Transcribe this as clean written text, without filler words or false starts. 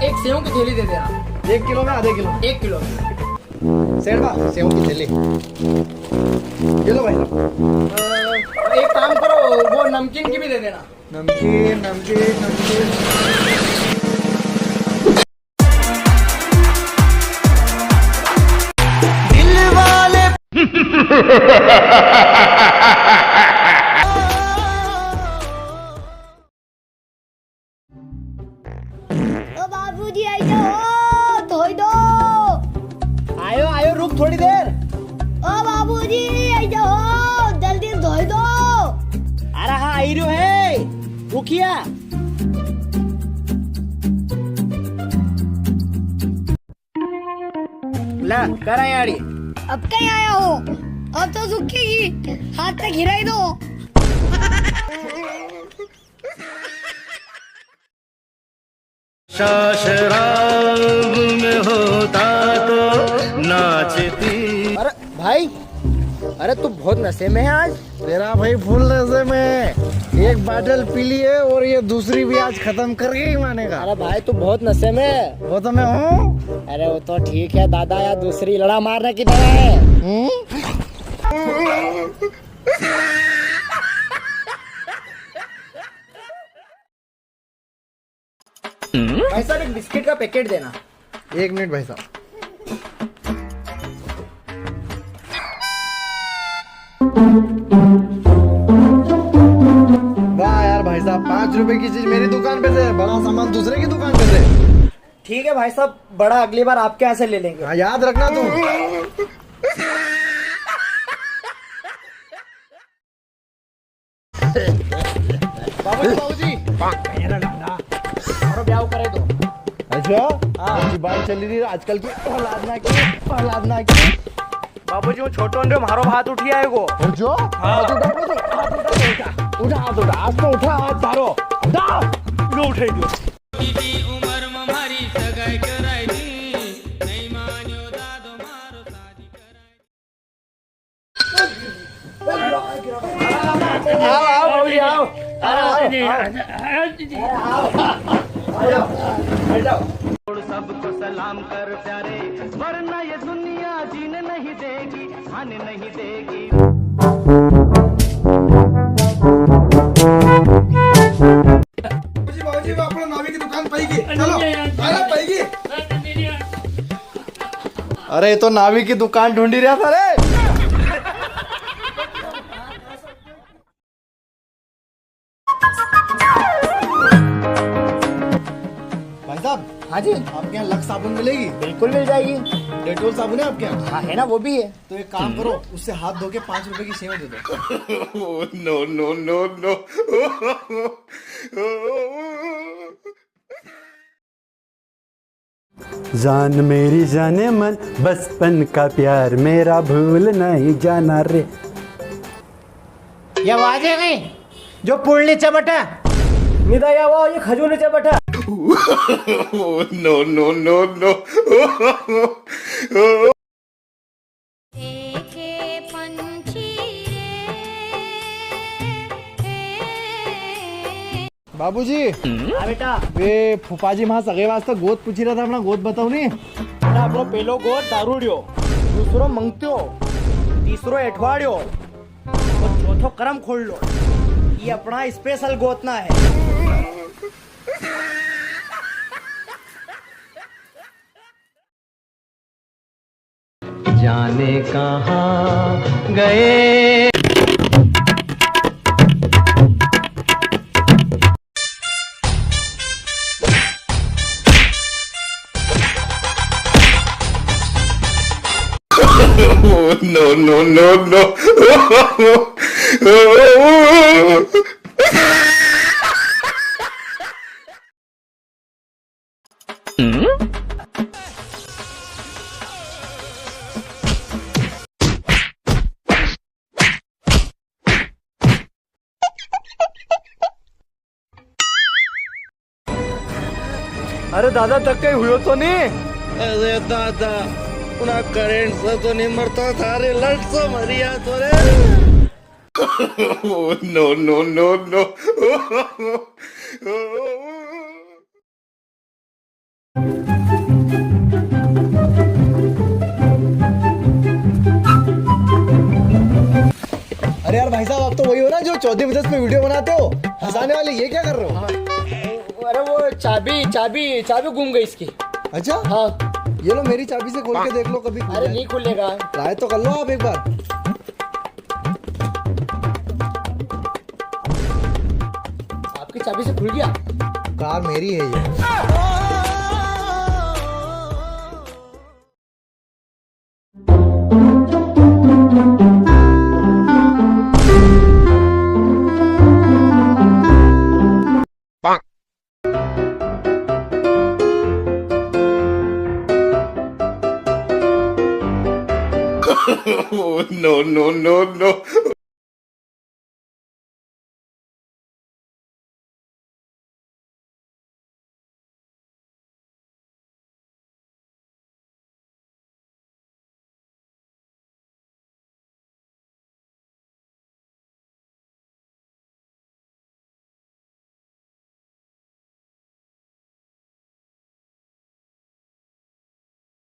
एक सेव की थैली दे देना। 1 किलो में आधे किलो? 1 किलो में। सेठ बा सेव की थैली ये लो भाई। एक काम करो, वो नमकीन की भी दे देना। नमकीन नमकीन नमकीन। दिल वाले ओ बाबूजी आई जाओ, धोई दो। आयो आयो रुक थोड़ी देर। ओ बाबूजी आई जाओ, जल्दी धोई दो। अरे हाँ आई रहो है, रुकिया। ला कर यारी। अब कहीं आया हो, अब तो सूखेगी, हाथ तक हिराई दो। शराब में होता तो नाचती। अरे भाई, अरे तू बहुत नशे में है आज। तेरा भाई फुल नशे में, एक बाटल पी ली है और ये दूसरी भी आज खत्म करके ही मानेगा। अरे भाई तू बहुत नशे में। वो तो मैं हूँ। अरे वो तो ठीक है दादा, यार दूसरी लड़ा मारने की तरह है। भाई साहब एक बिस्किट का पैकेट देना। 1 मिनट भाई साहब। वाह यार भाई साहब, 5 रुपए की चीज मेरी दुकान पे से, बड़ा सामान दूसरे की दुकान पे से। ठीक है भाई साहब, बड़ा अगली बार आपके यहाँ से ले लेंगे। हाँ याद रखना तू। बाबूजी और ब्याह करे दो। अच्छा हाँ, बात चली रही आजकल की प्रहलादना की। बाबूजी वो छोटो ने मारो हाथ उठी आएगो। जो हाँ उठा हाथ उठा, आज तो उठा हाथ तारो उठा। लो उठाई दो। सबको सलाम कर प्यारे, वरना ये दुनिया जीने नहीं देगी, आने नहीं देगी। बाबूजी वो अपना नावी की दुकान पाएगी। चलो अरे पाएगी। अरे तो नावी की दुकान ढूंढी रहा था रे। भाई साहब। हाँ जी, आपके यहाँ लक्स साबुन मिलेगी? बिल्कुल मिल जाएगी। डेटोल साबुन है आपके यहाँ? हाँ है ना, वो भी है। तो एक काम करो, उससे हाथ धो के 5 रुपए की सेव दे दो। No no no no. जान मेरी जाने मन, बचपन का प्यार मेरा भूल नहीं जाना रे। ये आवाज है नहीं जो पुळणीचा बटा निदा यावा, ये खजूरचा बटा। No no no no. बाबूजी हाँ बेटा, वे फुफाजी मां सगे वास्ते गोद पूछी रहा था, अपना गोद बताओ नहीं। આપણો પેલો ગોત દારૂડિયો, दूसरो મંગત્યો, तीसरो एठवाड़ियो और चौथो करम खोल लो। ये अपना स्पेशल गोतना है। जाने कहाँ गए। No no no no. अरे दादा धक्के हुए तो नहीं? अरे दादा पुनः करंट से तो नहीं मरता था रे, लट से मरिया तो रे। No no no no. अरे यार भाई साहब, आप तो वही हो ना जो चौथी बजस पे वीडियो बनाते हो, हंसाने वाले। ये क्या कर रहे हो? अरे वो चाबी चाबी चाबी गुम गई इसकी। अच्छा हाँ। ये लो, मेरी चाबी से खोल के देख लो कभी। अरे नहीं खुलेगा। ट्राई तो कर लो आप एक बार। आपकी चाबी से खुल गया। कार मेरी है ये। Oh, no, no, no, no.